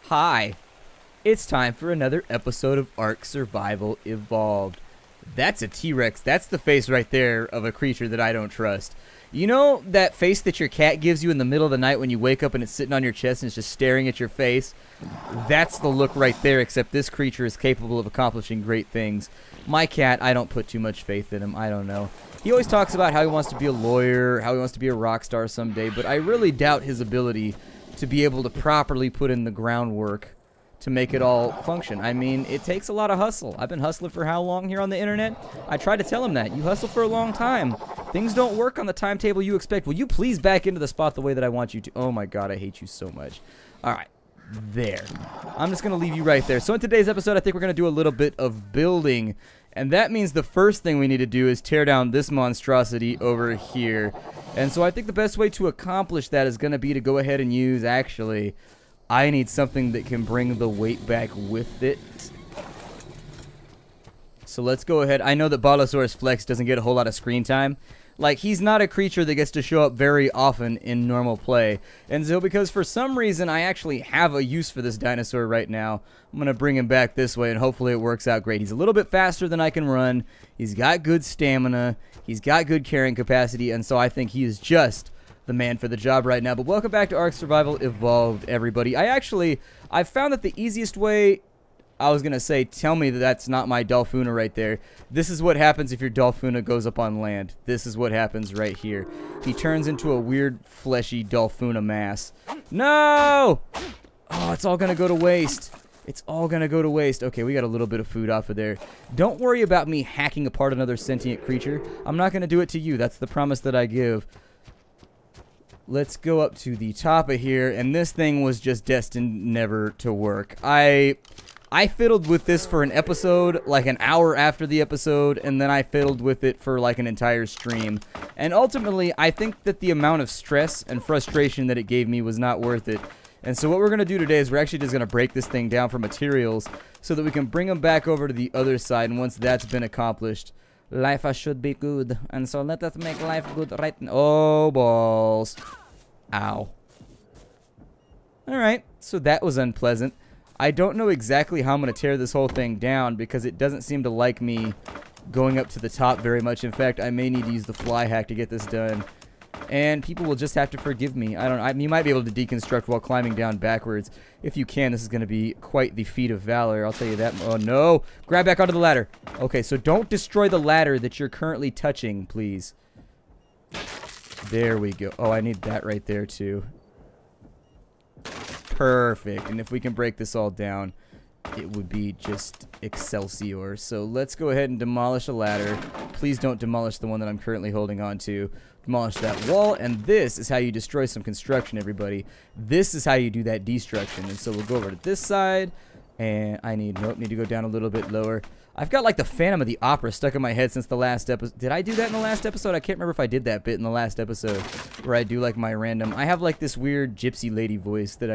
Hi, it's time for another episode of Ark Survival Evolved. That's a T-Rex. That's the face right there of a creature that I don't trust. You know that face that your cat gives you in the middle of the night when you wake up and it's sitting on your chest and it's just staring at your face? That's the look right there, except this creature is capable of accomplishing great things. My cat, I don't put too much faith in him. I don't know. He always talks about how he wants to be a lawyer, how he wants to be a rock star someday, but I really doubt his ability to be able to properly put in the groundwork to make it all function. I mean, it takes a lot of hustle. I've been hustling for how long here on the internet? I tried to tell him that. You hustle for a long time. Things don't work on the timetable you expect. Will you please back into the spot the way that I want you to? Oh my god, I hate you so much. Alright, there. I'm just going to leave you right there. So in today's episode, I think we're going to do a little bit of building. And that means the first thing we need to do is tear down this monstrosity over here. And so I think the best way to accomplish that is going to be to go ahead and use, actually, I need something that can bring the weight back with it. So let's go ahead. I know that Bolosaurus Flex doesn't get a whole lot of screen time. Like, he's not a creature that gets to show up very often in normal play. And so because for some reason I actually have a use for this dinosaur right now, I'm going to bring him back this way and hopefully it works out great. He's a little bit faster than I can run. He's got good stamina. He's got good carrying capacity. And so I think he is just the man for the job right now. But welcome back to Ark Survival Evolved, everybody. I found that the easiest way, I was going to say, tell me that that's not my Dolphuna right there. This is what happens if your Dolphuna goes up on land. This is what happens right here. He turns into a weird, fleshy Dolphuna mass. No! Oh, it's all going to go to waste. It's all going to go to waste. Okay, we got a little bit of food off of there. Don't worry about me hacking apart another sentient creature. I'm not going to do it to you. That's the promise that I give. Let's go up to the top of here, and this thing was just destined never to work. I fiddled with this for an episode, like an hour after the episode, and then I fiddled with it for like an entire stream. And ultimately, I think that the amount of stress and frustration that it gave me was not worth it. And so what we're going to do today is we're actually just going to break this thing down for materials so that we can bring them back over to the other side, and once that's been accomplished, life should be good. And so let us make life good right now. Oh, balls. Ow. Alright, so that was unpleasant. I don't know exactly how I'm going to tear this whole thing down because it doesn't seem to like me going up to the top very much. In fact, I may need to use the fly hack to get this done. And people will just have to forgive me. You might be able to deconstruct while climbing down backwards. If you can, this is going to be quite the feat of valor. I'll tell you that. Oh, no. Grab back onto the ladder. Okay, so don't destroy the ladder that you're currently touching, please. There we go. Oh, I need that right there, too. Perfect. And if we can break this all down, it would be just Excelsior. So let's go ahead and demolish a ladder. Please don't demolish the one that I'm currently holding on to. Demolish that wall, and this is how you destroy some construction, everybody. This is how you do that destruction. And so we'll go over to this side, and I need to go down a little bit lower. I've got like the Phantom of the Opera stuck in my head since the last episode. Did I do that in the last episode? I can't remember if I did that bit in the last episode where I do like my random. I have like this weird gypsy lady voice that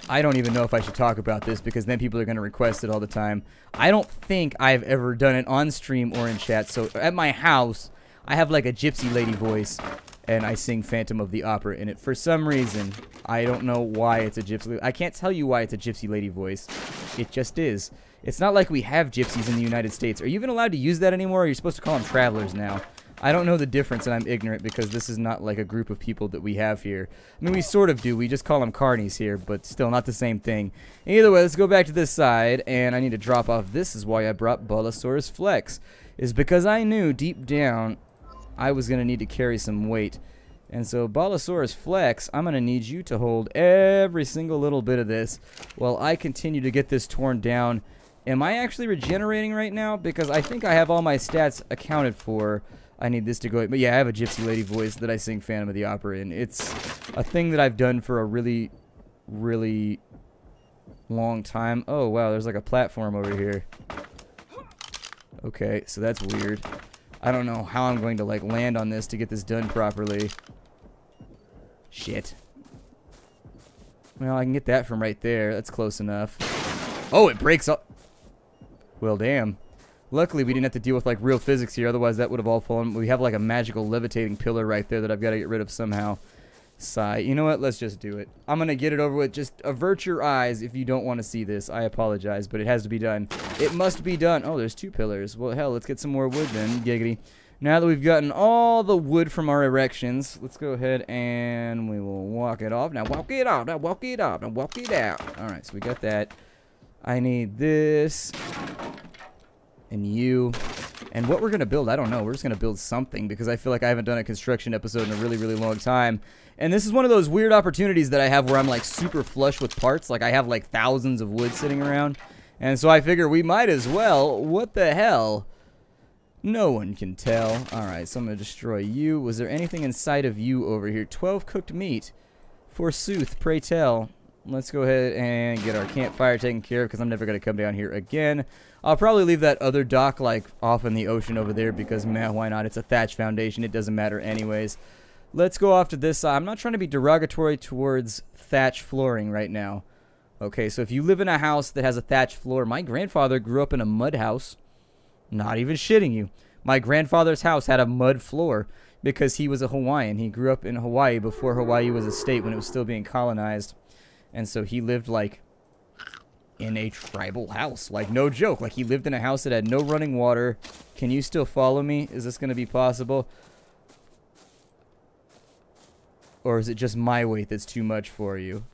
I don't even know if I should talk about this because then people are going to request it all the time. I don't think I've ever done it on stream or in chat. So at my house, I have like a gypsy lady voice and I sing Phantom of the Opera in it. For some reason, I don't know why it's a gypsy. I can't tell you why it's a gypsy lady voice. It just is. It's not like we have gypsies in the United States. Are you even allowed to use that anymore? Or are you supposed to call them travelers now? I don't know the difference, and I'm ignorant because this is not like a group of people that we have here. I mean, we sort of do. We just call them carnies here, but still not the same thing. Either way, let's go back to this side, and I need to drop off. This is why I brought Bolosaurus Flex, is because I knew deep down I was going to need to carry some weight. And so, Bolosaurus Flex, I'm going to need you to hold every single little bit of this while I continue to get this torn down. Am I actually regenerating right now? Because I think I have all my stats accounted for. I need this to go. But yeah, I have a gypsy lady voice that I sing Phantom of the Opera in. It's a thing that I've done for a really, really long time. Oh, wow, there's like a platform over here. Okay, so that's weird. I don't know how I'm going to like land on this to get this done properly. Shit. Well, I can get that from right there. That's close enough. Oh, it breaks up. Well, damn. Luckily, we didn't have to deal with, like, real physics here. Otherwise, that would have all fallen. We have, like, a magical levitating pillar right there that I've got to get rid of somehow. Sigh. You know what? Let's just do it. I'm going to get it over with. Just avert your eyes if you don't want to see this. I apologize, but it has to be done. It must be done. Oh, there's 2 pillars. Well, hell, let's get some more wood then. Giggity. Now that we've gotten all the wood from our erections, let's go ahead and we will walk it off. Now walk it off. Now walk it off. Now walk it out. All right, so we got that. I need this. And you. And what we're going to build, I don't know. We're just going to build something because I feel like I haven't done a construction episode in a really, really long time. And this is one of those weird opportunities that I have where I'm like super flush with parts. Like I have like thousands of wood sitting around. And so I figure we might as well. What the hell? No one can tell. Alright, so I'm going to destroy you. Was there anything inside of you over here? 12 cooked meat. Forsooth, pray tell. Let's go ahead and get our campfire taken care of because I'm never going to come down here again. I'll probably leave that other dock like off in the ocean over there because, man, why not? It's a thatch foundation. It doesn't matter anyways. Let's go off to this side. I'm not trying to be derogatory towards thatch flooring right now. Okay, so if you live in a house that has a thatch floor, my grandfather grew up in a mud house. Not even shitting you. My grandfather's house had a mud floor because he was a Hawaiian. He grew up in Hawaii before Hawaii was a state when it was still being colonized. And so he lived like in a tribal house. Like no joke. Like he lived in a house that had no running water. Can you still follow me? Is this going to be possible? Or is it just my weight that's too much for you?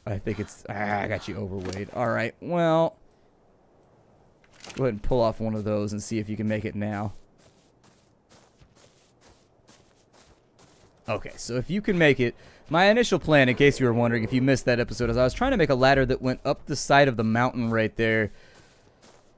I think it's... I got you overweight. Alright, well... Go ahead and pull off one of those and see if you can make it now. Okay, so if you can make it... My initial plan, in case you were wondering if you missed that episode, is I was trying to make a ladder that went up the side of the mountain right there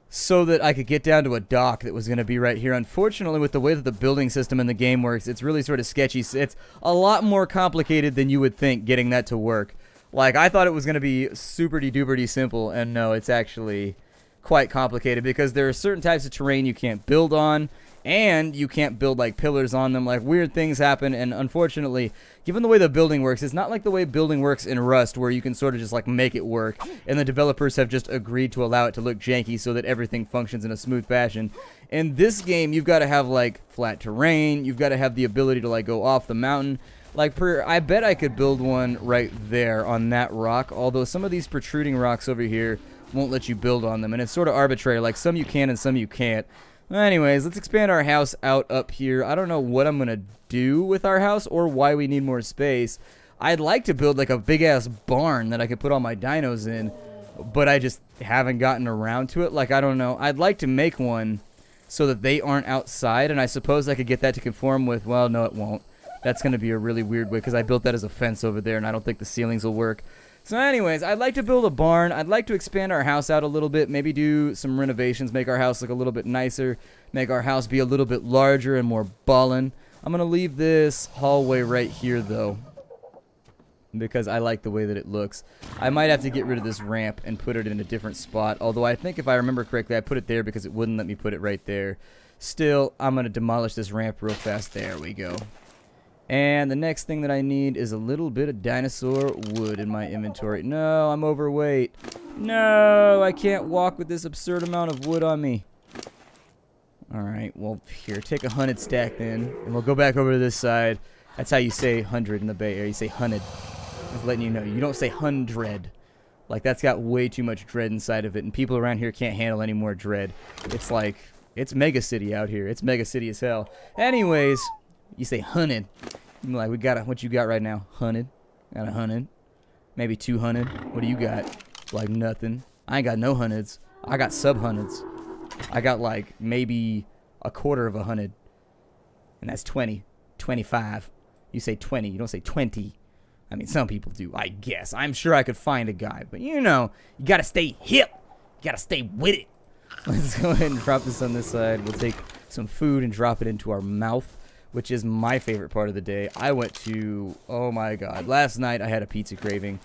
so that I could get down to a dock that was going to be right here. Unfortunately, with the way that the building system in the game works, it's really sort of sketchy. It's a lot more complicated than you would think getting that to work. Like, I thought it was going to be super-de-duper-de simple, and no, it's actually quite complicated because there are certain types of terrain you can't build on, and you can't build like pillars on them. Like weird things happen, and unfortunately, given the way the building works, it's not like the way building works in Rust where you can sort of just like make it work, and the developers have just agreed to allow it to look janky so that everything functions in a smooth fashion. In this game, you've got to have like flat terrain, you've got to have the ability to like go off the mountain. Like I bet I could build one right there on that rock, although some of these protruding rocks over here won't let you build on them, and it's sort of arbitrary. Like some you can and some you can't. Anyways, let's expand our house out up here. I don't know what I'm going to do with our house or why we need more space. I'd like to build like a big-ass barn that I could put all my dinos in, but I just haven't gotten around to it. Like, I don't know. I'd like to make one so that they aren't outside, and I suppose I could get that to conform with, well, no, it won't. That's going to be a really weird way because I built that as a fence over there, and I don't think the ceilings will work. So anyways, I'd like to build a barn. I'd like to expand our house out a little bit, maybe do some renovations, make our house look a little bit nicer, make our house be a little bit larger and more ballin'. I'm going to leave this hallway right here, though, because I like the way that it looks. I might have to get rid of this ramp and put it in a different spot, although I think if I remember correctly, I put it there because it wouldn't let me put it right there. Still, I'm going to demolish this ramp real fast. There we go. And the next thing that I need is a little bit of dinosaur wood in my inventory. No, I'm overweight. No, I can't walk with this absurd amount of wood on me. Alright, well, here, take a 100 stack then. And we'll go back over to this side. That's how you say 100 in the Bay Area. You say 100. Just letting you know. You don't say 100. Like, that's got way too much dread inside of it. And people around here can't handle any more dread. It's like, it's mega city out here. It's mega city as hell. Anyways... You say 100. I'm like, we got what you got right now? 100. Got 100. Maybe 200. What do you got? Like nothing. I ain't got no hundreds. I got sub-hundreds. I got like maybe a quarter of 100. And that's 20. 25. You say 20. You don't say 20. I mean, some people do, I guess. I'm sure I could find a guy. But you know, you gotta stay hip. You gotta stay with it. Let's go ahead and drop this on this side. We'll take some food and drop it into our mouth, which is my favorite part of the day. I went to, oh my god, last night I had a pizza craving.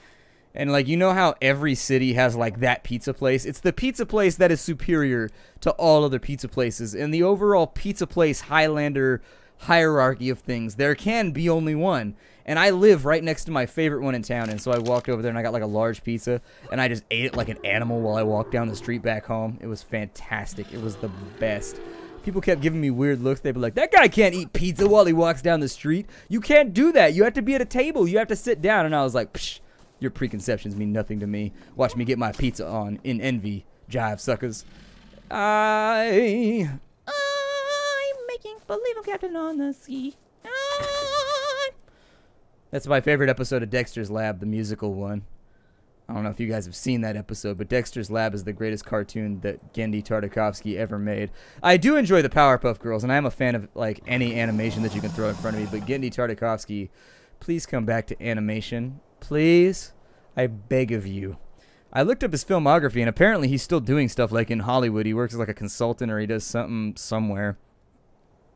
And like, you know how every city has like that pizza place? It's the pizza place that is superior to all other pizza places. In the overall pizza place Highlander hierarchy of things, there can be only one. And I live right next to my favorite one in town, and so I walked over there and I got like a large pizza, and I just ate it like an animal while I walked down the street back home. It was fantastic. It was the best. People kept giving me weird looks. They'd be like, that guy can't eat pizza while he walks down the street. You can't do that. You have to be at a table. You have to sit down. And I was like, psh, your preconceptions mean nothing to me. Watch me get my pizza on in envy, jive suckers. I'm making believe I'm captain on the sea. That's my favorite episode of Dexter's Lab, the musical one. I don't know if you guys have seen that episode, but Dexter's Lab is the greatest cartoon that Genndy Tartakovsky ever made. I do enjoy the Powerpuff Girls, and I am a fan of like any animation that you can throw in front of me, but Genndy Tartakovsky, please come back to animation. Please? I beg of you. I looked up his filmography, and apparently he's still doing stuff like in Hollywood. He works as like a consultant, or he does something somewhere.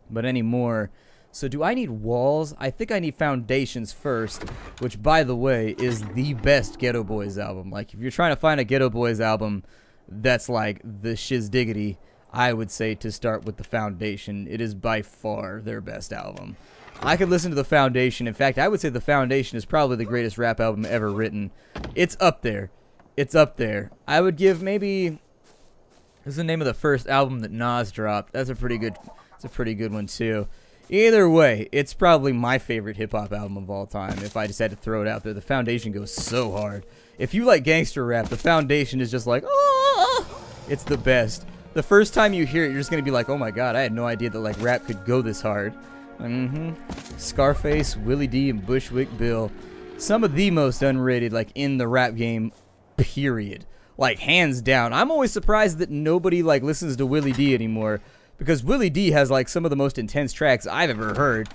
But anymore... So do I need walls? I think I need foundations first, which, by the way, is the best Ghetto Boys album. Like, if you're trying to find a Ghetto Boys album that's like the shizdiggity, I would say to start with the Foundation. It is by far their best album. I could listen to the Foundation. In fact, I would say the Foundation is probably the greatest rap album ever written. It's up there. It's up there. I would give maybe... This is the name of the first album that Nas dropped. That's a pretty good one, too. Either way, it's probably my favorite hip-hop album of all time, if I just had to throw it out there. The Foundation goes so hard. If you like gangster rap, the Foundation is just like, oh, it's the best. The first time you hear it, you're just going to be like, oh my god, I had no idea that like rap could go this hard. Scarface, Willie D, and Bushwick Bill. Some of the most underrated, like, in the rap game, period. Like, hands down. I'm always surprised that nobody, like, listens to Willie D anymore. Because Willie D has, like, some of the most intense tracks I've ever heard.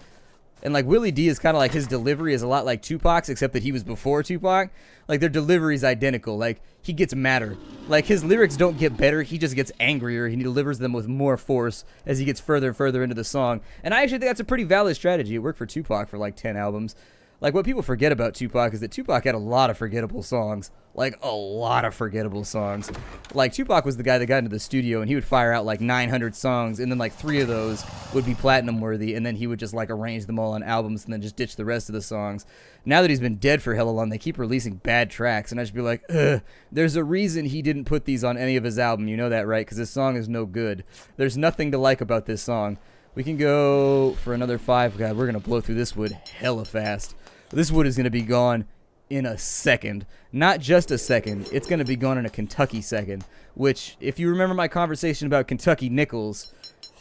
And, like, Willie D is kind of like, his delivery is a lot like Tupac's, except that he was before Tupac. Like, their delivery is identical. Like, he gets madder. Like, his lyrics don't get better. He just gets angrier. He delivers them with more force as he gets further and further into the song. And I actually think that's a pretty valid strategy. It worked for Tupac for, like, 10 albums. Like, what people forget about Tupac is that Tupac had a lot of forgettable songs. Like, a lot of forgettable songs. Like, Tupac was the guy that got into the studio, and he would fire out, like, 900 songs, and then, like, 3 of those would be platinum-worthy, and then he would just, like, arrange them all on albums and then just ditch the rest of the songs. Now that he's been dead for hella long, they keep releasing bad tracks, and I should be like, ugh, there's a reason he didn't put these on any of his album. You know that, right? Because this song is no good. There's nothing to like about this song. We can go for another 5. God, we're going to blow through this wood hella fast. This wood is going to be gone in a second. Not just a second. It's going to be gone in a Kentucky second. Which, if you remember my conversation about Kentucky nickels,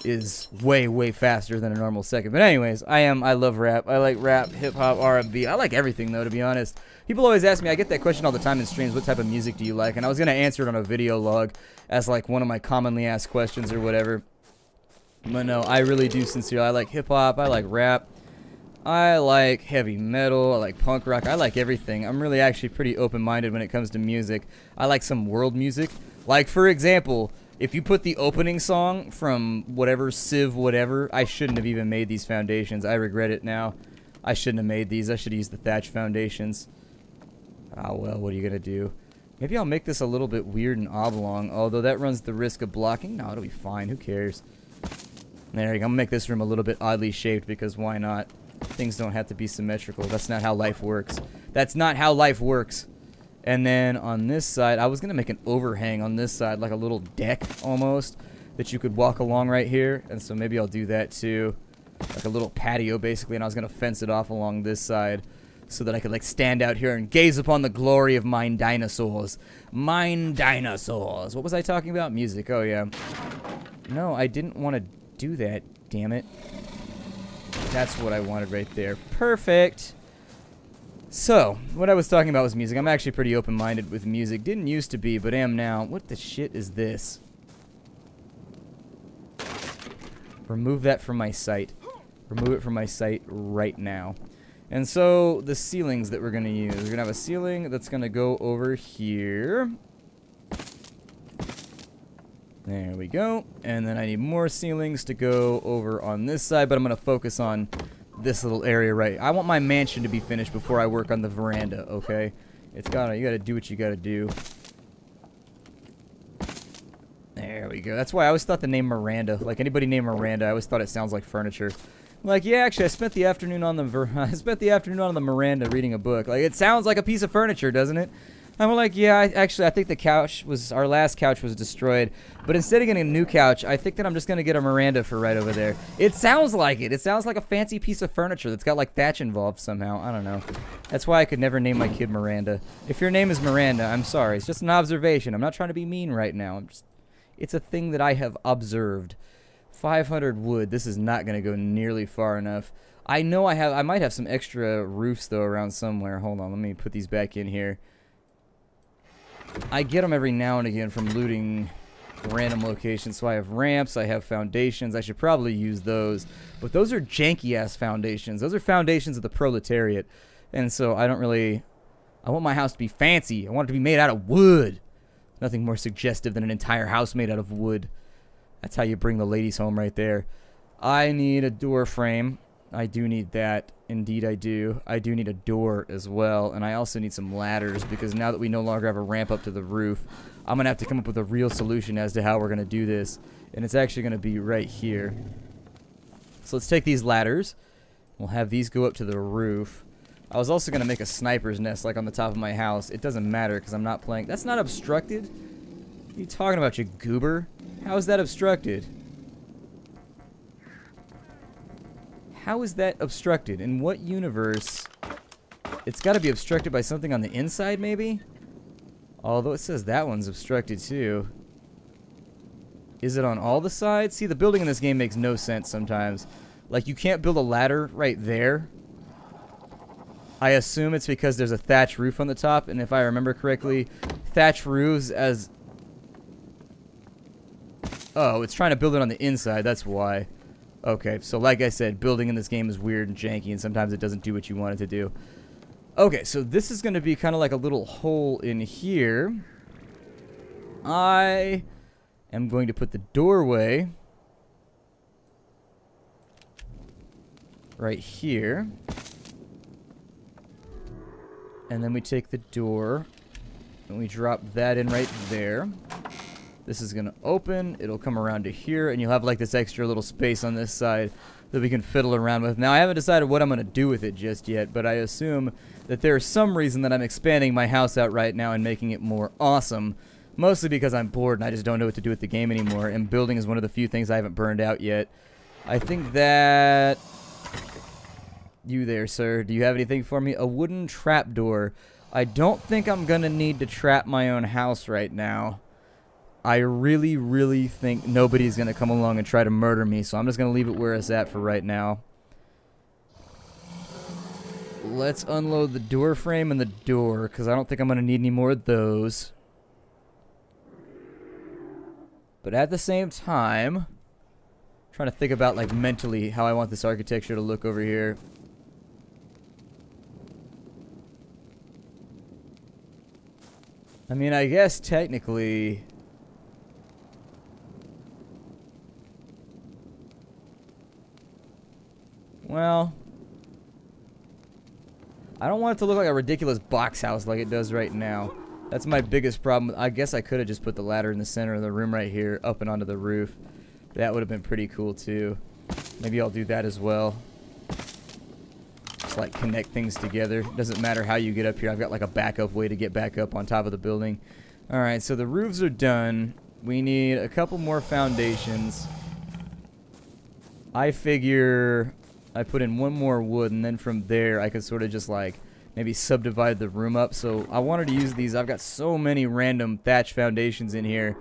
is way, way faster than a normal second. But anyways, I love rap. I like rap, hip-hop, R&B. I like everything, though, to be honest. People always ask me, I get that question all the time in streams, what type of music do you like? And I was going to answer it on a video log as, like, one of my commonly asked questions or whatever. But no, I really do sincerely. I like hip-hop. I like rap. I like heavy metal, I like punk rock, I like everything. I'm really actually pretty open-minded when it comes to music. I like some world music. Like, for example, if you put the opening song from whatever, Civ whatever, I shouldn't have even made these foundations. I regret it now. I shouldn't have made these. I should have used the thatch foundations. Oh, well, what are you going to do? Maybe I'll make this a little bit weird and oblong, although that runs the risk of blocking. No, it'll be fine. Who cares? There you go. I'm going to make this room a little bit oddly shaped because why not? Things don't have to be symmetrical. That's not how life works. That's not how life works. And then on this side, I was going to make an overhang on this side, like a little deck almost, that you could walk along right here. And so maybe I'll do that too. Like a little patio basically, and I was going to fence it off along this side so that I could like stand out here and gaze upon the glory of mine dinosaurs. Mine dinosaurs. What was I talking about? Music. Oh yeah. No, I didn't want to do that, damn it. That's what I wanted right there. Perfect. So, what I was talking about was music. I'm actually pretty open-minded with music. Didn't used to be, but am now. What the shit is this? Remove that from my sight. Remove it from my sight right now. And so, the ceilings that we're going to use. We're going to have a ceiling that's going to go over here. There we go. And then I need more ceilings to go over on this side, but I'm going to focus on this little area right. I want my mansion to be finished before I work on the veranda, okay? You got to do what you got to do. There we go. That's why I always thought the name Miranda, like anybody named Miranda, I always thought it sounds like furniture. Like, yeah, actually, I spent the afternoon on the Miranda reading a book. Like, it sounds like a piece of furniture, doesn't it? I'm like, yeah, actually, I think the couch was, our last couch was destroyed. But instead of getting a new couch, I think that I'm just going to get a Miranda for right over there. It sounds like it. It sounds like a fancy piece of furniture that's got, like, thatch involved somehow. I don't know. That's why I could never name my kid Miranda. If your name is Miranda, I'm sorry. It's just an observation. I'm not trying to be mean right now. I'm just, it's a thing that I have observed. 500 wood. This is not going to go nearly far enough. I know I might have some extra roofs, though, around somewhere. Hold on. Let me put these back in here. I get them every now and again from looting random locations. So I have ramps, I have foundations. I should probably use those. But those are janky-ass foundations. Those are foundations of the proletariat. And so I don't really... I want my house to be fancy. I want it to be made out of wood. Nothing more suggestive than an entire house made out of wood. That's how you bring the ladies home right there. I need a door frame. I do need that. Indeed I do. I do need a door as well. And I also need some ladders because now that we no longer have a ramp up to the roof, I'm going to have to come up with a real solution as to how we're going to do this. And it's actually going to be right here. So let's take these ladders. We'll have these go up to the roof. I was also going to make a sniper's nest like on the top of my house. It doesn't matter because I'm not playing. That's not obstructed? What are you talking about, you goober? How is that obstructed? How is that obstructed? In what universe? It's got to be obstructed by something on the inside, maybe? Although it says that one's obstructed, too. Is it on all the sides? See, the building in this game makes no sense sometimes. Like, you can't build a ladder right there. I assume it's because there's a thatch roof on the top, and if I remember correctly, thatch roofs as... Oh, it's trying to build it on the inside, that's why. Okay, so like I said, building in this game is weird and janky, and sometimes it doesn't do what you want it to do. Okay, so this is going to be kind of like a little hole in here. I am going to put the doorway right here. And then we take the door and we drop that in right there. This is going to open. It'll come around to here, and you'll have like this extra little space on this side that we can fiddle around with. Now, I haven't decided what I'm going to do with it just yet, but I assume that there's some reason that I'm expanding my house out right now and making it more awesome. Mostly because I'm bored and I just don't know what to do with the game anymore, and building is one of the few things I haven't burned out yet. I think that... You there, sir. Do you have anything for me? A wooden trapdoor. I don't think I'm going to need to trap my own house right now. I really, really think nobody's going to come along and try to murder me, so I'm just going to leave it where it's at for right now. Let's unload the door frame and the door, because I don't think I'm going to need any more of those. But at the same time, I'm trying to think about, like, mentally how I want this architecture to look over here. I mean, I guess technically... Well, I don't want it to look like a ridiculous box house like it does right now. That's my biggest problem. I guess I could have just put the ladder in the center of the room right here, up and onto the roof. That would have been pretty cool too. Maybe I'll do that as well. Just like connect things together. Doesn't matter how you get up here. I've got like a backup way to get back up on top of the building. Alright, so the roofs are done. We need a couple more foundations. I figure... I put in one more wood, and then from there I could sort of just like maybe subdivide the room up. So I wanted to use these. I've got so many random thatch foundations in here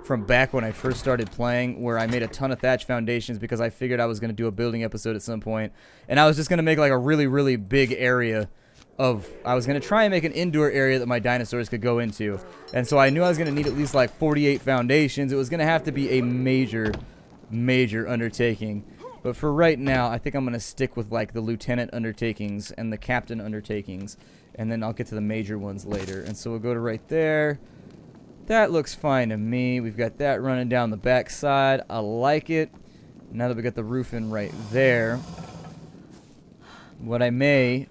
from back when I first started playing, where I made a ton of thatch foundations because I figured I was going to do a building episode at some point, and I was just going to make like a really, really big area of... I was going to try and make an indoor area that my dinosaurs could go into, and so I knew I was going to need at least like 48 foundations. It was going to have to be a major, major undertaking. But for right now, I think I'm going to stick with like the lieutenant undertakings and the captain undertakings. And then I'll get to the major ones later. And so we'll go to right there. That looks fine to me. We've got that running down the back side. I like it. Now that we got the roof in right there. What I may...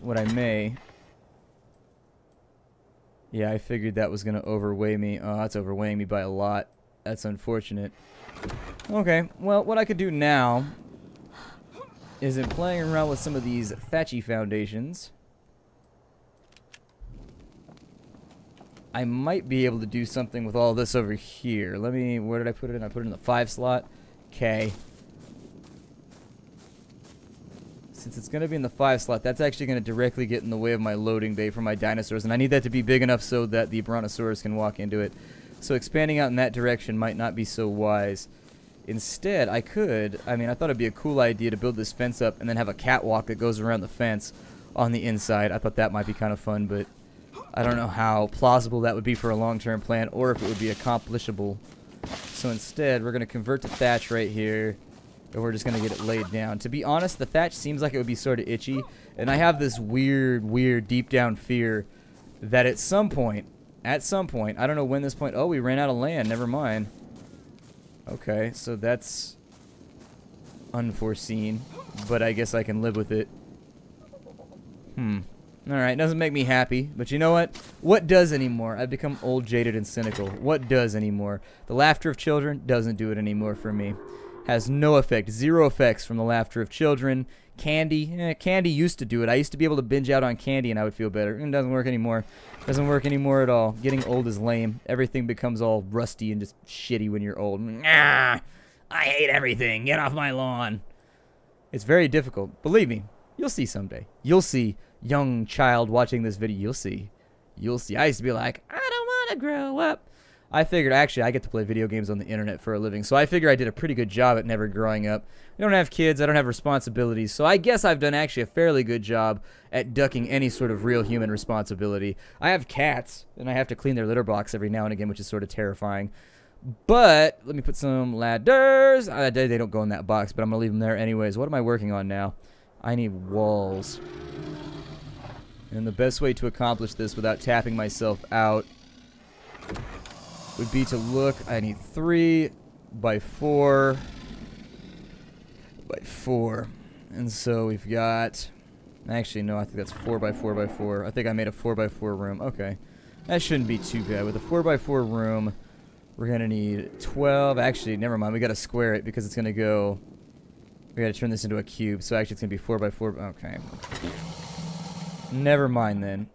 Yeah, I figured that was going to overweigh me. Oh, that's overweighing me by a lot. That's unfortunate. Okay, well, what I could do now... is in playing around with some of these thatchy foundations. I might be able to do something with all this over here. Let me, where did I put it in? I put it in the 5 slot. Okay. Since it's going to be in the 5 slot, that's actually going to directly get in the way of my loading bay for my dinosaurs, and I need that to be big enough so that the brontosaurus can walk into it. So expanding out in that direction might not be so wise. Instead, I could, I mean, I thought it'd be a cool idea to build this fence up and then have a catwalk that goes around the fence on the inside. I thought that might be kind of fun, but I don't know how plausible that would be for a long-term plan or if it would be accomplishable. So instead, we're going to convert to thatch right here, and we're just going to get it laid down. To be honest, the thatch seems like it would be sort of itchy, and I have this weird deep down fear that at some point, I don't know when this point, oh, we ran out of land, never mind. Okay, so that's unforeseen, but I guess I can live with it. Alright, doesn't make me happy, but you know what? What does anymore? I've become old, jaded, and cynical. What does anymore? The laughter of children doesn't do it anymore for me. Has no effect. 0 effects from the laughter of children. Candy. Candy used to do it. I used to be able to binge out on candy and I would feel better. It doesn't work anymore. Doesn't work anymore at all. Getting old is lame. Everything becomes all rusty and just shitty when you're old. I hate everything. Get off my lawn. It's very difficult. Believe me. You'll see someday. You'll see. Young child watching this video. You'll see. You'll see. I used to be like, I don't want to grow up. I figured, actually, I get to play video games on the internet for a living, so I figure I did a pretty good job at never growing up. I don't have kids, I don't have responsibilities, so I guess I've done actually a fairly good job at ducking any sort of real human responsibility. I have cats, and I have to clean their litter box every now and again, which is sort of terrifying. But, let me put some ladders. They don't go in that box, but I'm going to leave them there anyways. What am I working on now? I need walls. And the best way to accomplish this without tapping myself out would be to look. I need 3 by 4 by 4, and so we've got, actually no, I think that's 4 by 4 by 4. I think I made a 4 by 4 room. Okay, that shouldn't be too bad. With a 4 by 4 room, we're gonna need 12. Actually, never mind. We gotta square it because it's gonna go. We gotta turn this into a cube. So actually, it's gonna be 4 by 4. Okay. Never mind then.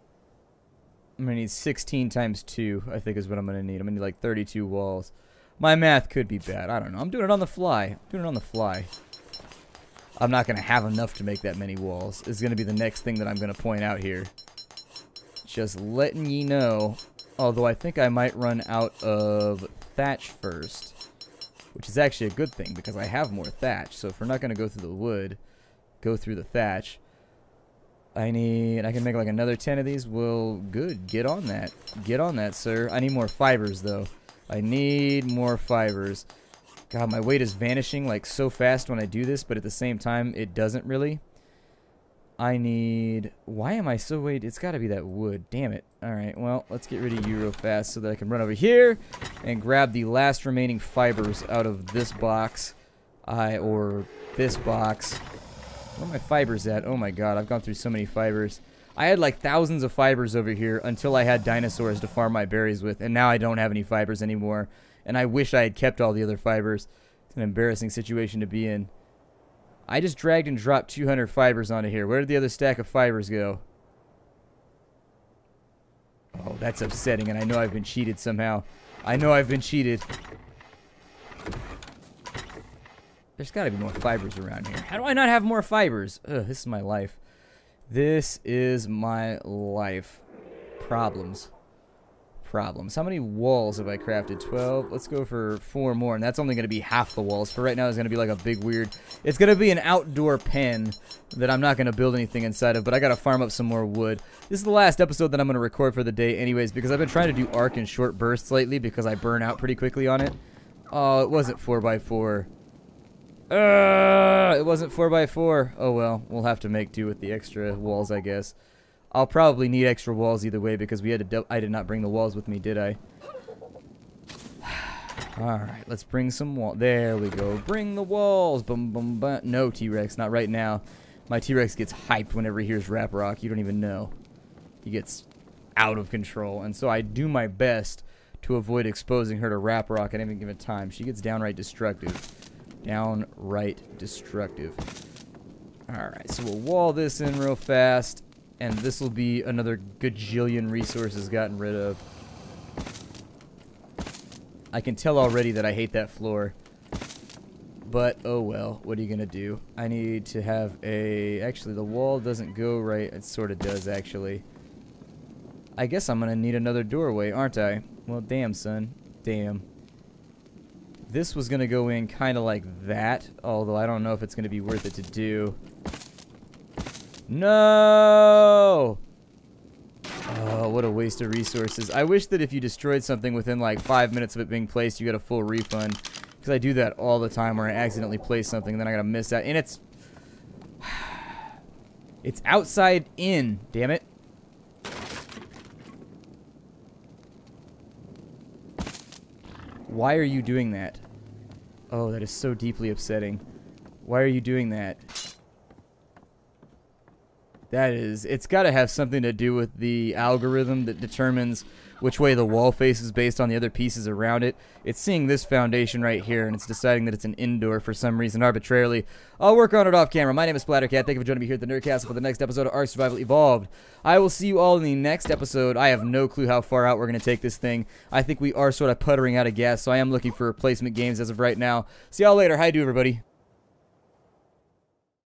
I'm going to need 16 times 2, I think is what I'm going to need. I'm going to need like 32 walls. My math could be bad. I don't know. I'm doing it on the fly. I'm not going to have enough to make that many walls. Is going to be the next thing that I'm going to point out here. Just letting ye know. Although I think I might run out of thatch first. Which is actually a good thing because I have more thatch. So if we're not going to go through the wood, go through the thatch. I can make like another 10 of these. Well, good. Get on that. Get on that, sir. I need more fibers, though. I need more fibers. God, my weight is vanishing like so fast when I do this, but at the same time, it doesn't really. I need... Why am I so weighted? It's got to be that wood. Damn it. Alright, well, let's get rid of you real fast so that I can run over here and grab the last remaining fibers out of this box. Or this box. Where are my fibers at? Oh my god, I've gone through so many fibers. I had like thousands of fibers over here until I had dinosaurs to farm my berries with, and now I don't have any fibers anymore. And I wish I had kept all the other fibers. It's an embarrassing situation to be in. I just dragged and dropped 200 fibers onto here. Where did the other stack of fibers go? Oh, that's upsetting, and I know I've been cheated somehow. I know I've been cheated. There's got to be more fibers around here. How do I not have more fibers? Ugh, this is my life. This is my life. Problems. How many walls have I crafted? 12. Let's go for 4 more, and that's only going to be half the walls. For right now, it's going to be like a big weird... It's going to be an outdoor pen that I'm not going to build anything inside of, but I got to farm up some more wood. This is the last episode that I'm going to record for the day anyways, because I've been trying to do Ark in short bursts lately because I burn out pretty quickly on it. Oh, it wasn't 4 by 4. It wasn't 4 by 4. Oh well, we'll have to make do with the extra walls, I guess. I'll probably need extra walls either way because we had to. I did not bring the walls with me, did I? All right, let's bring some wall. There we go. Bring the walls. Boom, boom, boom. No, T-Rex, not right now. My T-Rex gets hyped whenever he hears rap rock. You don't even know. He gets out of control, and so I do my best to avoid exposing her to rap rock at any given time. She gets downright destructive. Downright destructive. Alright, so we'll wall this in real fast, and this will be another gajillion resources gotten rid of. I can tell already that I hate that floor. But, oh well, what are you gonna do? I need to have a... Actually, the wall doesn't go right. It sort of does, actually. I guess I'm gonna need another doorway, aren't I? Well, damn, son. Damn. This was gonna go in kind of like that, although I don't know if it's gonna be worth it to do. No! Oh, what a waste of resources. I wish that if you destroyed something within like 5 minutes of it being placed, you got a full refund. Because I do that all the time where I accidentally place something and then I gotta miss out. And it's... It's outside in, damn it. Why are you doing that? Oh, that is so deeply upsetting. Why are you doing that? That is... It's gotta have something to do with the algorithm that determines which way the wall faces based on the other pieces around it. It's seeing this foundation right here, and it's deciding that it's an indoor for some reason arbitrarily. I'll work on it off camera. My name is Splattercat. Thank you for joining me here at the Nerdcastle for the next episode of Ark Survival Evolved. I will see you all in the next episode. I have no clue how far out we're going to take this thing. I think we are sort of puttering out of gas, so I am looking for replacement games as of right now. See y'all later. Hi, do everybody.